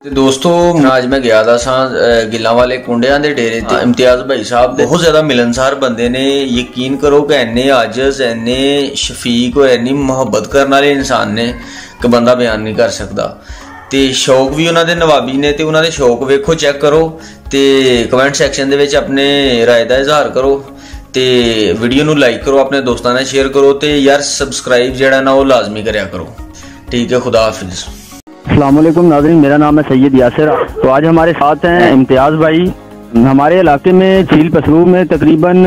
ਤੇ ਦੋਸਤੋ ਅੱਜ ਮੈਂ ਗਿਆ ਦਾ ਸਾਂ ਗਿੱਲਾਂ ਵਾਲੇ ਕੁੰਡਿਆਂ ਦੇ ਡੇਰੇ ਤੇ ਇਮਤਿਆਜ਼ ਭਾਈ ਸਾਹਿਬ ਦੇ ਬਹੁਤ ਜ਼ਿਆਦਾ ਮਿਲਨਸਾਰ ਬੰਦੇ ਨੇ। ਯਕੀਨ ਕਰੋ ਕਿ ਇੰਨੇ ਆਜਜ਼ ਇੰਨੇ ਸ਼ਫੀਕ ਔਰ ਇੰਨੀ ਮੁਹੱਬਤ ਕਰਨ ਵਾਲੇ ਇਨਸਾਨ ਨੇ ਕਿ ਬੰਦਾ ਬਿਆਨ नहीं कर सकता। ਤੇ ਸ਼ੌਕ ਵੀ ਉਹਨਾਂ ਦੇ ਨਵਾਬੀ ਨੇ ਤੇ ਉਹਨਾਂ ਦੇ ਸ਼ੌਕ ਵੇਖੋ ਚੈੱਕ ਕਰੋ ਤੇ ਕਮੈਂਟ ਸੈਕਸ਼ਨ ਦੇ ਵਿੱਚ ਆਪਣੇ ਰਾਏ ਦਾ ਇਜ਼ਹਾਰ ਕਰੋ ਤੇ ਵੀਡੀਓ ਨੂੰ ਲਾइक करो, अपने दोस्तों ने शेयर करो तो यार सब्सक्राइब जड़ा ना वो लाजमी करया करो। ठीक है, खुदा हाफिज़। अस्सलाम वालेकुम नाज़रीन, मेरा नाम है सैयद यासिर। तो आज हमारे साथ हैं इम्तियाज़ भाई। हमारे इलाके में चील पसरू में तकरीबन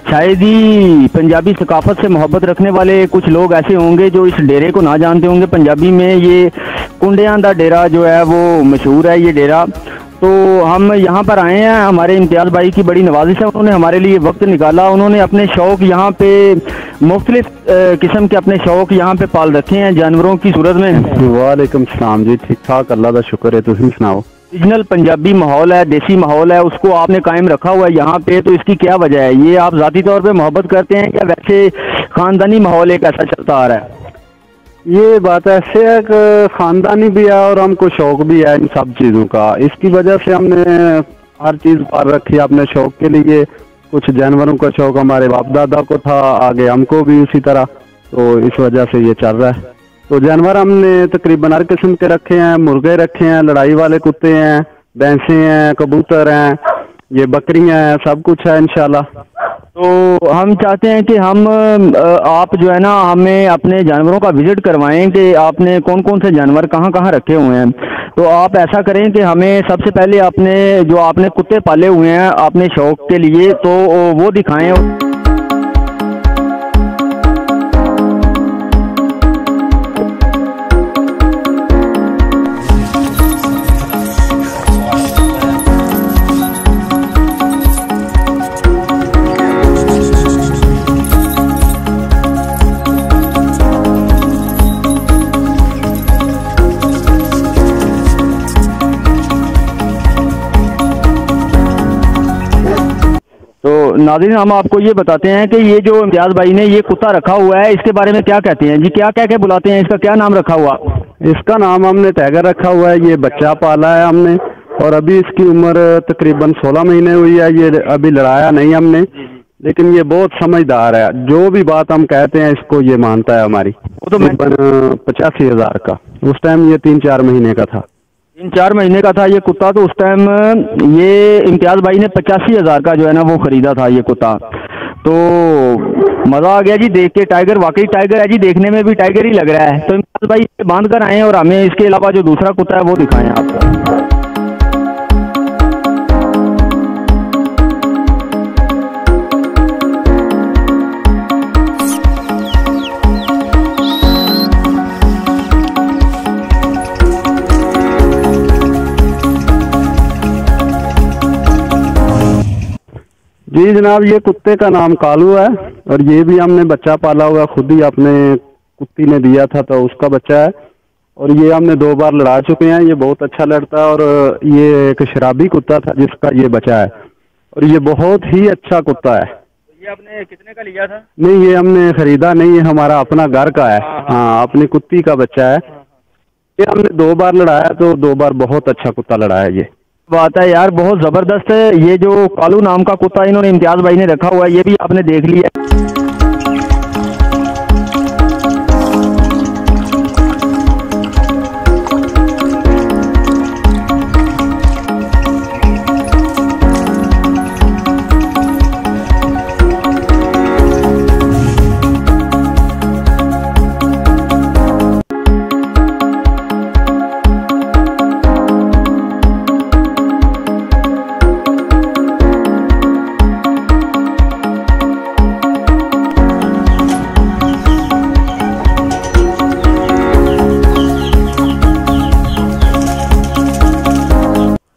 शायद ही पंजाबी सकाफ़त से मोहब्बत रखने वाले कुछ लोग ऐसे होंगे जो इस डेरे को ना जानते होंगे। पंजाबी में ये कुंडियां दा डेरा जो है वो मशहूर है ये डेरा। तो हम यहाँ पर आए हैं, हमारे इम्तियाज़ भाई की बड़ी नवाजिश है, उन्होंने हमारे लिए वक्त निकाला। उन्होंने अपने शौक़ यहाँ पे मुख्तलिफ किस्म के अपने शौक़ यहाँ पे पाल रखे हैं जानवरों की सूरत में। वालेकुम सलाम जी, ठीक ठाक, अल्लाह का शुक्र है। तुम सुनाओ। रीजनल पंजाबी माहौल है, देसी माहौल है, उसको आपने कायम रखा हुआ है यहाँ पे। तो इसकी क्या वजह है? ये आप ज़ाती तौर पे मोहब्बत करते हैं या वैसे ख़ानदानी माहौल एक ऐसा चलता आ रहा है? ये बात ऐसे है कि ख़ानदानी भी है और हमको शौक़ भी है इन सब चीज़ों का। इसकी वजह से हमने हर चीज़ पाल रखी है अपने शौक़ के लिए। कुछ जानवरों का शौक़ हमारे बाप दादा को था, आगे हमको भी उसी तरह, तो इस वजह से ये चल रहा है। तो जानवर हमने तकरीबन हर किस्म के रखे हैं। मुर्गे रखे हैं, लड़ाई वाले कुत्ते हैं, भैंसे हैं, कबूतर हैं, ये बकरियां हैं, सब कुछ है इंशाल्लाह। तो हम चाहते हैं कि हम आप जो है ना हमें अपने जानवरों का विज़िट करवाएं कि आपने कौन कौन से जानवर कहाँ कहाँ रखे हुए हैं। तो आप ऐसा करें कि हमें सबसे पहले अपने जो आपने कुत्ते पाले हुए हैं अपने शौक़ के लिए, तो वो दिखाएं। तो नाज़रीन, हम आपको ये बताते हैं कि ये जो इम्तियाज़ भाई ने ये कुत्ता रखा हुआ है इसके बारे में क्या कहते हैं जी? क्या कह के बुलाते हैं? इसका क्या नाम रखा हुआ? इसका नाम हमने टाइगर रखा हुआ है। ये बच्चा पाला है हमने और अभी इसकी उम्र तकरीबन 16 महीने हुई है। ये अभी लड़ाया नहीं हमने, लेकिन ये बहुत समझदार है। जो भी बात हम कहते हैं इसको ये मानता है हमारी। वो तो 85,000 का, उस टाइम ये 3-4 महीने का था। 3-4 महीने का था ये कुत्ता। तो उस टाइम ये इम्तियाज़ भाई ने 85,000 का जो है ना वो ख़रीदा था ये कुत्ता। तो मज़ा आ गया जी देख के। टाइगर वाकई टाइगर है जी, देखने में भी टाइगर ही लग रहा है। तो इम्तियाज़ भाई बांध कर आए और हमें इसके अलावा जो दूसरा कुत्ता है वो दिखाएं आपको। जी जनाब, ये कुत्ते का नाम कालू है और ये भी हमने बच्चा पाला हुआ, खुद ही अपने कुत्ती ने दिया था तो उसका बच्चा है। और ये हमने 2 बार लड़ा चुके हैं। ये बहुत अच्छा लड़ता है और ये एक शराबी कुत्ता था जिसका ये बच्चा है और ये बहुत ही अच्छा कुत्ता है। तो ये आपने कितने का लिया था? नहीं, ये हमने खरीदा नहीं, ये हमारा अपना घर का है। हाँ, अपनी कुत्ती का बच्चा है। ये हमने 2 बार लड़ाया तो 2 बार बहुत अच्छा कुत्ता लड़ा है। ये बात है यार, बहुत ज़बरदस्त है। ये जो कालू नाम का कुत्ता इन्होंने इम्तियाज़ भाई ने रखा हुआ है ये भी आपने देख लिया।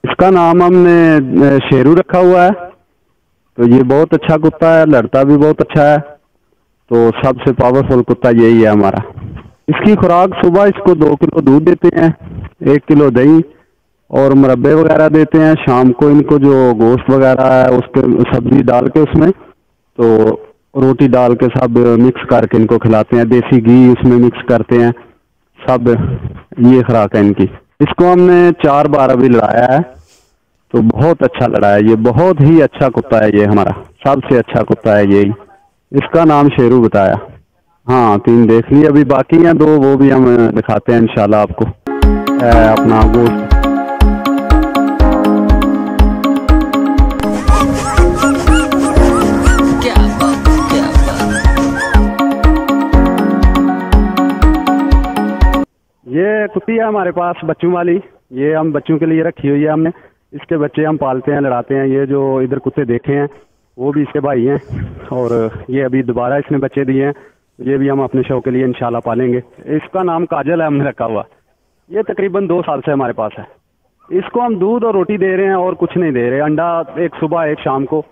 इसका नाम हमने शेरू रखा हुआ है। तो ये बहुत अच्छा कुत्ता है, लड़ता भी बहुत अच्छा है। तो सबसे पावरफुल कुत्ता यही है हमारा। इसकी खुराक सुबह इसको 2 किलो दूध देते हैं, 1 किलो दही और मुरब्बे वगैरह देते हैं। शाम को इनको जो गोश्त वगैरह है उसके सब्जी डाल के उसमें तो रोटी डाल के सब मिक्स करके इनको खिलाते हैं। देसी घी उसमें मिक्स करते हैं, सब ये खुराक है इनकी। इसको हमने 4 बार अभी लड़ाया है, तो बहुत अच्छा लड़ा है। ये बहुत ही अच्छा कुत्ता है, ये हमारा सबसे अच्छा कुत्ता है यही। इसका नाम शेरू बताया। हाँ 3 देख लिए, अभी बाकी हैं 2, वो भी हम दिखाते हैं इंशाल्लाह आपको। अपना गोश्त ये कुत्ती है हमारे पास बच्चों वाली, ये हम बच्चों के लिए रखी हुई है हमने। इसके बच्चे हम पालते हैं, लड़ाते हैं। ये जो इधर कुत्ते देखे हैं वो भी इसके भाई हैं, और ये अभी दोबारा इसने बच्चे दिए हैं, ये भी हम अपने शौक के लिए इंशाल्लाह पालेंगे। इसका नाम काजल है हमने रखा हुआ। ये तकरीबन 2 साल से हमारे पास है। इसको हम दूध और रोटी दे रहे हैं और कुछ नहीं दे रहे। अंडा एक सुबह एक शाम को,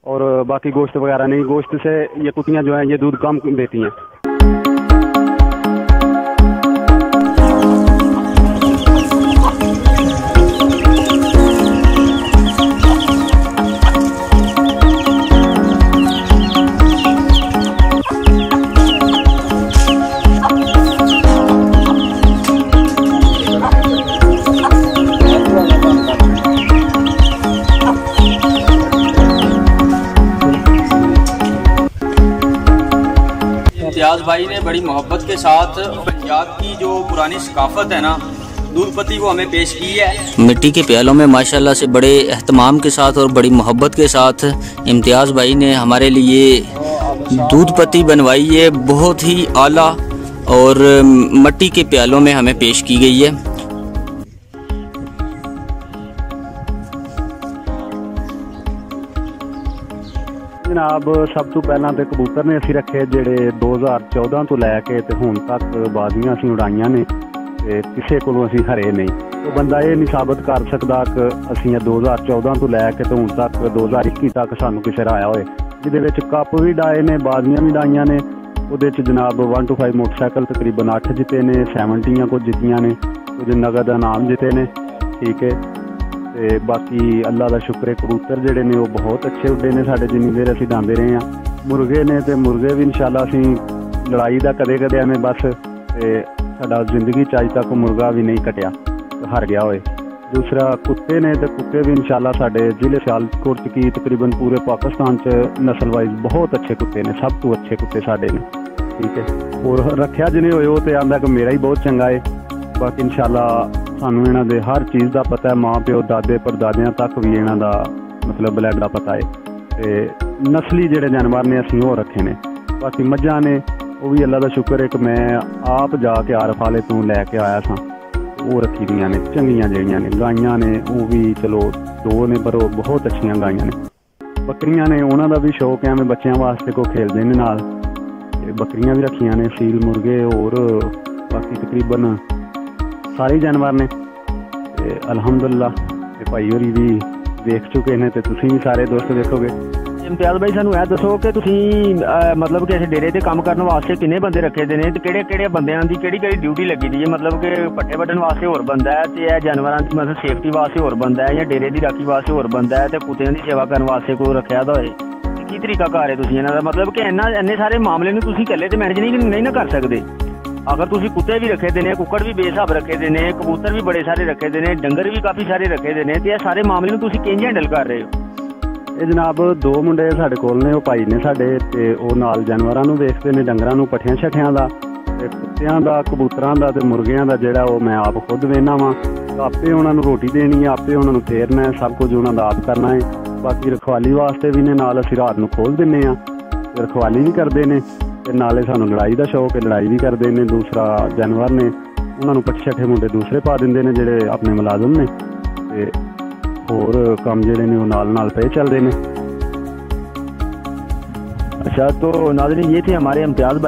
और बाकी गोश्त वगैरह नहीं। गोश्त से ये कुत्तियाँ जो हैं ये दूध कम देती हैं। इम्तियाज भाई ने बड़ी मोहब्बत के साथ पंजाब की जो पुरानी सकाफत है ना, दूध पत्ती, वो हमें पेश की है। मिट्टी के प्यालों में माशाल्लाह से बड़े एहतमाम के साथ और बड़ी मोहब्बत के साथ इम्तियाज भाई ने हमारे लिए दूध पत्ती बनवाई है, बहुत ही आला, और मिट्टी के प्यालों में हमें पेश की गई है। जनाब सब तो पहला तो कबूतर ने असी रखे जेडे 2014 तो लैके ते हुण तक बाजियां असी उड़ाइयां ने, ते किसी कोलों असी हरे नहीं। तो बंदा ये नहीं साबित कर सकता कि असी 2014 तो लैके ते हुण तक 2021 तक सानू किसी राया होए, जिहदे विच कप भी डाए ने, बाजियां भी डाइयां ने। उहदे च जनाब 125 मोटरसाइकिल तकरीबन 8 जिते ने, 70 कुछ जितियां ने, कुछ नगद इनाम जिते ने। ठीक है, ते बाकी अल्लाह का शुक्र है कबूतर जेडे ने वो बहुत अच्छे उड्डे ने साडे, जिन्नी देर असीं डांदे रहे हैं। मुर्गे ने ते मुर्गे भी इंशाल्लाह असीं लड़ाई दा कदे कदे हमें बस, ते साडा जिंदगी च अज तक मुर्गा भी नहीं कटिया हार गया होए। दूसरा कुत्ते ने, ते कुत्ते भी इंशाल्लाह साडे जिले सियालकोट की तकरीबन पूरे पाकिस्तान च नस्ल वाइज बहुत अच्छे कुत्ते ने, सब तो अच्छे कुत्ते साडे ने। ठीक है, और रखिया जिन्हें होए वो तो आंदा कि मेरा ही बहुत चंगा है। बाकी इंशाल्लाह सानू इन्हां दे हर चीज़ का पता है, माँ प्यो दादे परदादियां तक भी इन्हां दा मतलब ब्लैड का पता है। ते नस्ली जेडे जानवर ने असीं वो रखे ने। बाकी मझां ने वो भी अल्लाह का शुक्र है कि मैं आप जाके आरफ वाले तो लैके आया था, वो रखी दियां ने चंगियां जेड़ियां ने। गाइयां ने वो भी चलो 2 ने, पर वो बहुत अच्छियां गाइयां ने। बकरियां ने, उन्हां दा भी शौक है, मैं बच्चों वास्ते को खेलते ने नाल, बकरियां भी रखियां ने, सील मुर्गे, और बाकी तकरीबन सारे जानवर ने। अल्हम्दुलिल्लाह भाई होरी भी देख चुके हैं, तो तुसीं भी सारे दोस्त देखोगे। इम्तियाज भाई सानू यह दसो कि तुसीं मतलब कि डेरे ते काम करने वास्ते किन्ने बंदे रखे दे ने, ते किहड़े बंदियां दी केड़ी ड्यूटी लगी दी है? मतलब कि पट्टे बड्ढन वास्ते होर बंदा है, ते जानवरां दी मतलब सेफ्टी वास्ते होर बंदा है, या डेरे दी राखी वास्ते होर बंदा है, ते कुत्तियां दी सेवा करने वास्ते कोई रखिया दा होए? की तरीका कार है तुसीं इन्हां दा? मतलब कि इन्ने सारे मामले नूं तुसीं इकल्ले ते मैनेज नहीं ना कर सकदे। अगर तुसीं कुत्ते भी रखे दे ने, कुक्कड़ भी बेहिसाब रखे दे ने, कबूतर भी बड़े सारे रखे दे ने, डंगर भी काफ़ी सारे रखे दे ने, ते सारे मामले नूं तुसीं किंज हैंडल कर रहे हो? ये जनाब 2 मुंडे साडे कोल ने, वो भाई ने साडे, ते वो नाल जानवरां नूं देखदे ने, डंगरां नूं पट्ठियां छट्ठियां दा, ते कुत्तियां दा, कबूतरां दा, ते मुर्गियां दा जेहड़ा वो मैं आप खुद वेहना वां। आपे उन्हां नूं रोटी देनी है, आपे उन्हां नूं फेरना है, सब कुछ उन्हां दा आप करना है। बाकी रखवाली वास्ते भी ने नाल असीं रात नूं खोल दिंने आ, रखवाली भी करदे ने, ते नाले सानू लड़ाई का शौक है, लड़ाई भी करते हैं। दूसरा जानवर ने उन्होंने पट्ठे छट्ठे मुंडे दूसरे पा देंगे ने जेडे अपने मुलाजम ने, ते होर काम जेडे ने वो नाल पे चलते हैं। अच्छा, तो नाज़रीन ये थे हमारे इम्तियाज़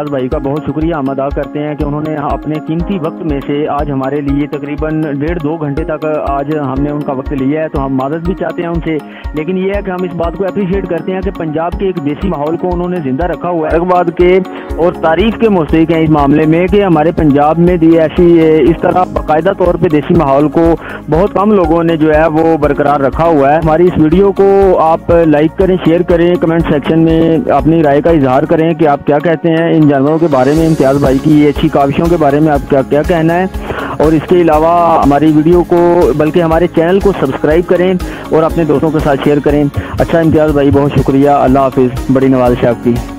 भाई का बहुत शुक्रिया हम अदा करते हैं कि उन्होंने अपने कीमती वक्त में से आज हमारे लिए तकरीबन 1.5-2 घंटे तक आज हमने उनका वक्त लिया है, तो हम माज़रत भी चाहते हैं उनसे। लेकिन ये है कि हम इस बात को अप्रिशिएट करते हैं कि पंजाब के एक देसी माहौल को उन्होंने ज़िंदा रखा हुआ है, बाद के और तारीफ़ के मुस्तहिक़ हैं इस मामले में कि हमारे पंजाब में भी ऐसी इस तरह बाकायदा तौर पर देसी माहौल को बहुत कम लोगों ने जो है वो बरकरार रखा हुआ है। हमारी इस वीडियो को आप लाइक करें, शेयर करें, कमेंट सेक्शन में अपनी राय का इजहार करें कि आप क्या कहते हैं इन जानवरों के बारे में, इम्तियाज़ भाई की ये अच्छी काविशों के बारे में आप क्या कहना है। और इसके अलावा हमारी वीडियो को, बल्कि हमारे चैनल को सब्सक्राइब करें और अपने दोस्तों के साथ शेयर करें। अच्छा इम्तियाज़ भाई, बहुत शुक्रिया। अल्लाह हाफिज़। बड़ी नवाज़िश आपकी।